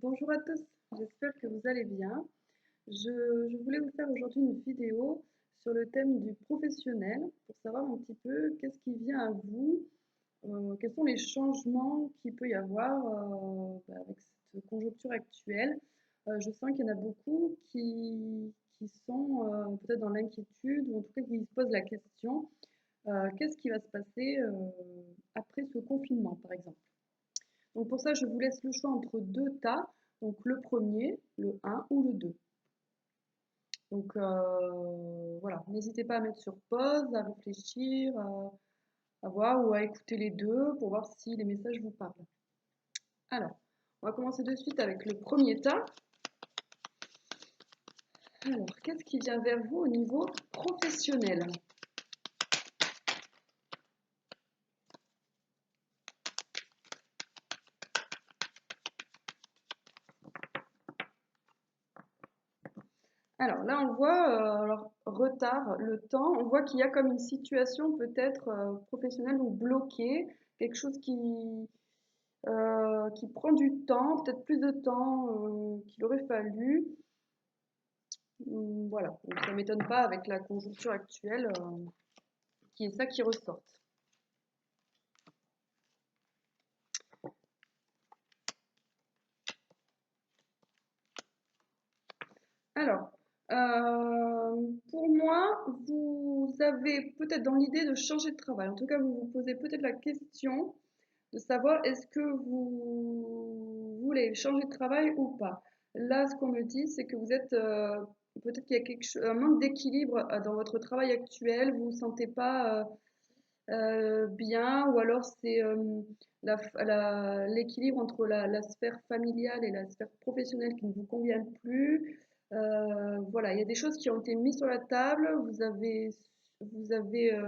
Bonjour à tous, j'espère que vous allez bien. Je voulais vous faire aujourd'hui une vidéo sur le thème du professionnel pour savoir un petit peu qu'est-ce qui vient à vous, quels sont les changements qu'il peut y avoir avec cette conjoncture actuelle. Je sens qu'il y en a beaucoup qui sont peut-être dans l'inquiétude ou en tout cas qui se posent la question, qu'est-ce qui va se passer après ce confinement par exemple. Donc pour ça, je vous laisse le choix entre deux tas. Donc le premier, le un ou le 2. Donc voilà, n'hésitez pas à mettre sur pause, à réfléchir, à voir ou à écouter les deux pour voir si les messages vous parlent. Alors, on va commencer de suite avec le premier tas. Alors, qu'est-ce qui vient vers vous au niveau professionnel? Alors là, on voit alors, retard, le temps, on voit qu'il y a comme une situation peut-être professionnelle ou bloquée, quelque chose qui prend du temps, peut-être plus de temps qu'il aurait fallu. Voilà, donc ça ne m'étonne pas avec la conjoncture actuelle, qui est ça qui ressort. Alors, pour moi, vous avez peut-être dans l'idée de changer de travail. En tout cas, vous vous posez peut-être la question de savoir est-ce que vous voulez changer de travail ou pas. Là, ce qu'on me dit, c'est que vous êtes peut-être qu'il y a un manque d'équilibre dans votre travail actuel. Vous ne vous sentez pas bien, ou alors c'est l'équilibre entre la sphère familiale et la sphère professionnelle qui ne vous conviennent plus. Voilà, il y a des choses qui ont été mises sur la table. Vous avez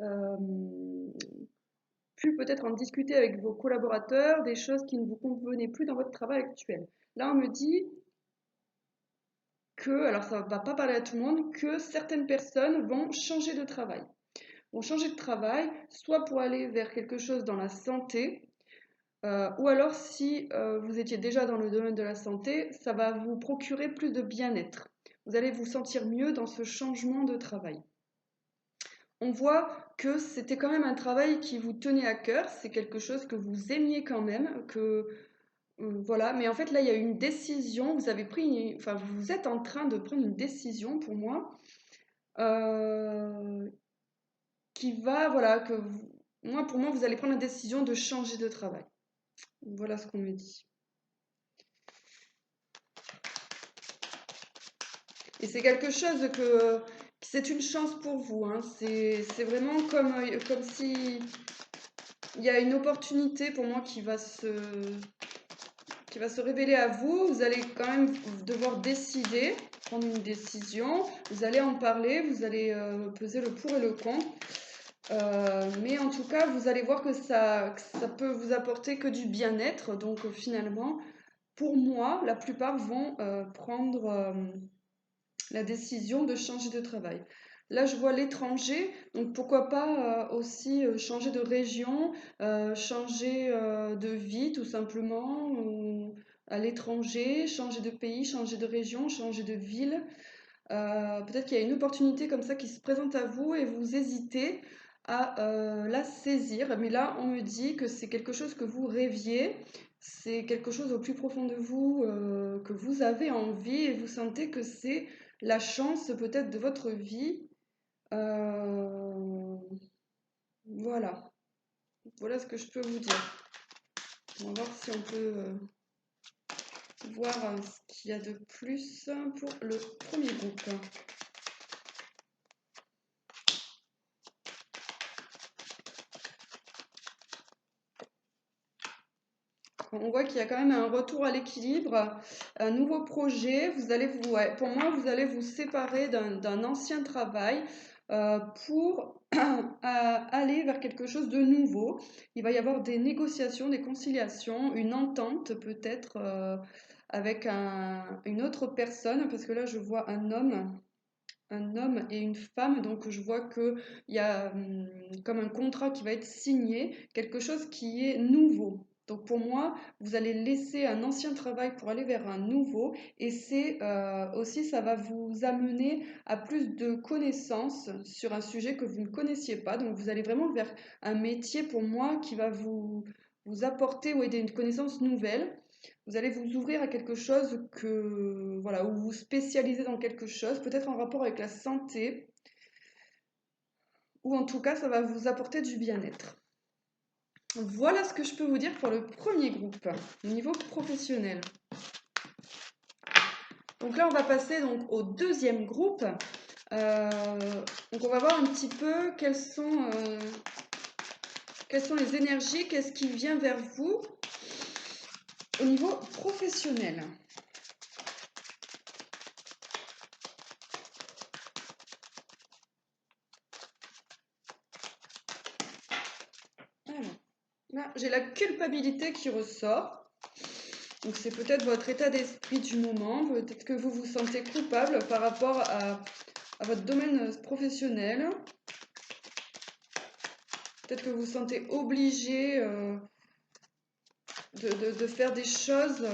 euh, pu peut-être en discuter avec vos collaborateurs, des choses qui ne vous convenaient plus dans votre travail actuel. Là, on me dit que, alors ça ne va pas parler à tout le monde, que certaines personnes vont changer de travail. Vont changer de travail, soit pour aller vers quelque chose dans la santé, ou alors si vous étiez déjà dans le domaine de la santé, ça va vous procurer plus de bien-être. Vous allez vous sentir mieux dans ce changement de travail. On voit que c'était quand même un travail qui vous tenait à cœur, c'est quelque chose que vous aimiez quand même, que voilà, mais en fait là il y a une décision, enfin vous êtes en train de prendre une décision pour moi, euh, qui va, voilà, pour moi vous allez prendre la décision de changer de travail. Voilà ce qu'on me dit. Et c'est quelque chose c'est une chance pour vous, hein. C'est vraiment comme si il y a une opportunité pour moi qui va se révéler à vous. Vous allez quand même devoir décider, prendre une décision. Vous allez en parler, vous allez peser le pour et le contre. Mais en tout cas, vous allez voir que ça peut vous apporter que du bien-être. Donc finalement, pour moi, la plupart vont prendre la décision de changer de travail. Là, je vois l'étranger, donc pourquoi pas aussi changer de région, changer de vie tout simplement, ou à l'étranger, changer de pays, changer de région, changer de ville. Peut-être qu'il y a une opportunité comme ça qui se présente à vous et vous hésitez à la saisir. Mais là, on me dit que c'est quelque chose que vous rêviez, c'est quelque chose au plus profond de vous que vous avez envie et vous sentez que c'est la chance peut-être de votre vie. Euh, voilà, voilà ce que je peux vous dire. On va voir si on peut voir ce qu'il y a de plus pour le premier groupe. On voit qu'il y a quand même un retour à l'équilibre, un nouveau projet. Ouais, pour moi, vous allez vous séparer d'un ancien travail pour aller vers quelque chose de nouveau. Il va y avoir des négociations, des conciliations, une entente peut-être avec une autre personne, parce que là, je vois un homme et une femme, donc je vois qu'il y a comme un contrat qui va être signé, quelque chose qui est nouveau. Donc pour moi, vous allez laisser un ancien travail pour aller vers un nouveau et c'est aussi, ça va vous amener à plus de connaissances sur un sujet que vous ne connaissiez pas. Donc vous allez vraiment vers un métier pour moi qui va vous apporter ou des connaissances nouvelles. Vous allez vous ouvrir à quelque chose que, voilà, ou vous spécialiser dans quelque chose, peut-être en rapport avec la santé, ou en tout cas, ça va vous apporter du bien-être. Voilà ce que je peux vous dire pour le premier groupe, au niveau professionnel. Donc là, on va passer donc au deuxième groupe. Donc on va voir un petit peu quelles sont les énergies, qu'est-ce qui vient vers vous au niveau professionnel. Alors, là, j'ai la culpabilité qui ressort. Donc c'est peut-être votre état d'esprit du moment, peut-être que vous vous sentez coupable par rapport à votre domaine professionnel. Peut-être que vous vous sentez obligé de faire des choses.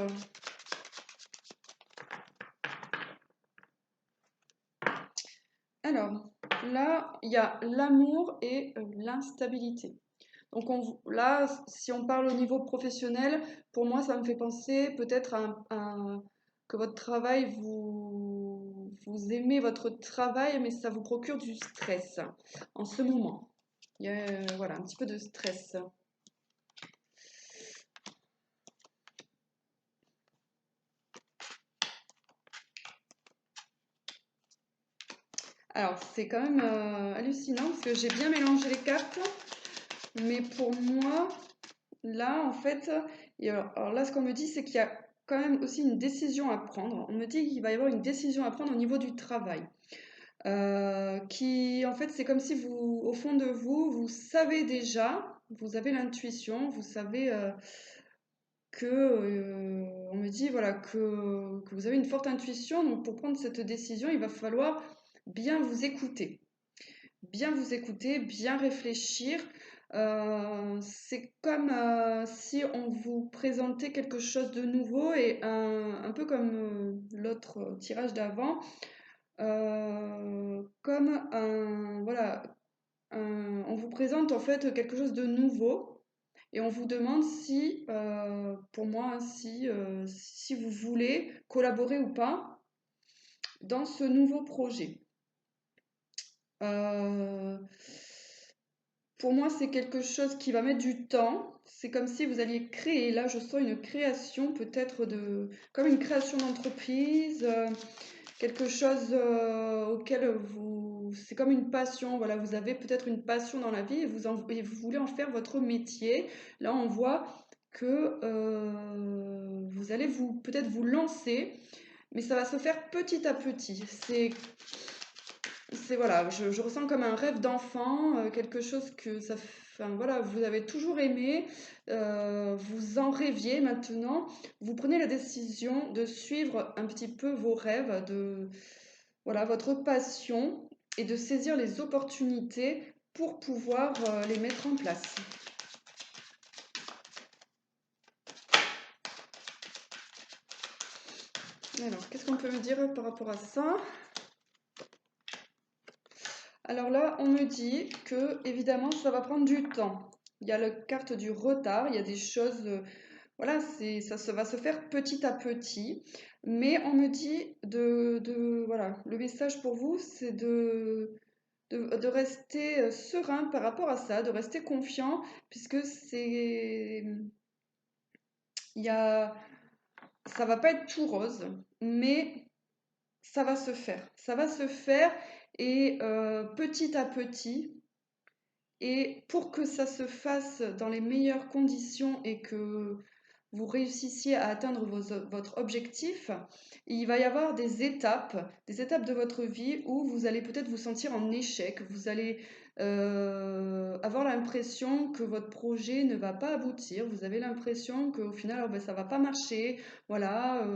Alors, là, il y a l'amour et l'instabilité. Donc là, si on parle au niveau professionnel, pour moi, ça me fait penser peut-être que votre travail, vous aimez votre travail, mais ça vous procure du stress en ce moment. Il y a voilà, un petit peu de stress. Alors, c'est quand même hallucinant parce que j'ai bien mélangé les cartes, mais pour moi, là, en fait, alors là, ce qu'on me dit, c'est qu'il y a quand même aussi une décision à prendre. On me dit qu'il va y avoir une décision à prendre au niveau du travail. Qui, en fait, c'est comme si vous, au fond de vous, vous savez déjà, vous avez l'intuition, vous savez on me dit, voilà, que vous avez une forte intuition. Donc, pour prendre cette décision, il va falloir bien vous écouter. Bien vous écouter, bien réfléchir. C'est comme si on vous présentait quelque chose de nouveau et un peu comme l'autre tirage d'avant, comme voilà, on vous présente en fait quelque chose de nouveau et on vous demande si, pour moi, si vous voulez collaborer ou pas dans ce nouveau projet. Euh, Pour moi, c'est quelque chose qui va mettre du temps. C'est comme si vous alliez créer. Là, je sens une création, peut-être comme une création d'entreprise, quelque chose auquel c'est comme une passion. Voilà, vous avez peut-être une passion dans la vie et et vous voulez en faire votre métier. Là, on voit que vous allez peut-être vous lancer, mais ça va se faire petit à petit. Voilà, je ressens comme un rêve d'enfant, quelque chose que enfin, voilà, vous avez toujours aimé, vous en rêviez maintenant. Vous prenez la décision de suivre un petit peu vos rêves, voilà, votre passion et de saisir les opportunités pour pouvoir les mettre en place. Alors, qu'est-ce qu'on peut me dire par rapport à ça? Alors là, on me dit que, évidemment, ça va prendre du temps. Il y a la carte du retard, il y a des choses, voilà, ça va se faire petit à petit. Mais on me dit voilà, le message pour vous, c'est de rester serein par rapport à ça, de rester confiant, puisque il y a, ça va pas être tout rose, mais ça va se faire. Ça va se faire et petit à petit. Et pour que ça se fasse dans les meilleures conditions et que vous réussissiez à atteindre votre objectif, il va y avoir des étapes de votre vie où vous allez peut-être vous sentir en échec, vous allez avoir l'impression que votre projet ne va pas aboutir, vous avez l'impression qu'au final, oh ben, ça va pas marcher, voilà.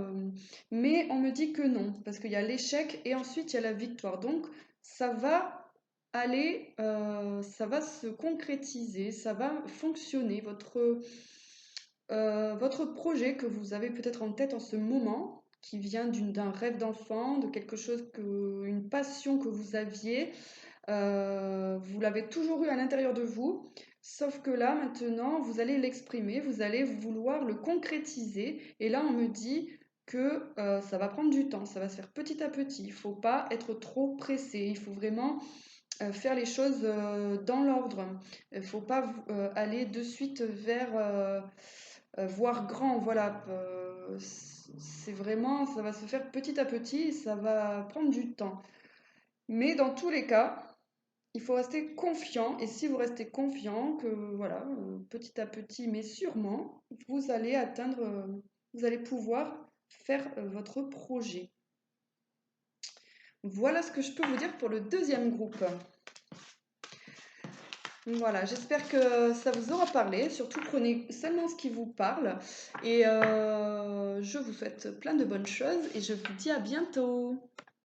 Mais on me dit que non, parce qu'il y a l'échec et ensuite il y a la victoire. Donc, ça va ça va se concrétiser, ça va fonctionner. votre projet que vous avez peut-être en tête en ce moment, qui vient d'un rêve d'enfant, de quelque chose une passion que vous aviez, vous l'avez toujours eu à l'intérieur de vous, sauf que là, maintenant, vous allez l'exprimer, vous allez vouloir le concrétiser. Et là, on me dit que ça va prendre du temps, ça va se faire petit à petit. Il ne faut pas être trop pressé, il faut vraiment faire les choses dans l'ordre. Il ne faut pas aller de suite vers voir grand. Voilà, c'est vraiment, ça va se faire petit à petit et ça va prendre du temps. Mais dans tous les cas, il faut rester confiant. Et si vous restez confiant, que voilà, petit à petit, mais sûrement, vous allez atteindre, vous allez pouvoir faire votre projet. Voilà ce que je peux vous dire pour le deuxième groupe. Voilà, j'espère que ça vous aura parlé. Surtout, prenez seulement ce qui vous parle. Et je vous souhaite plein de bonnes choses et je vous dis à bientôt.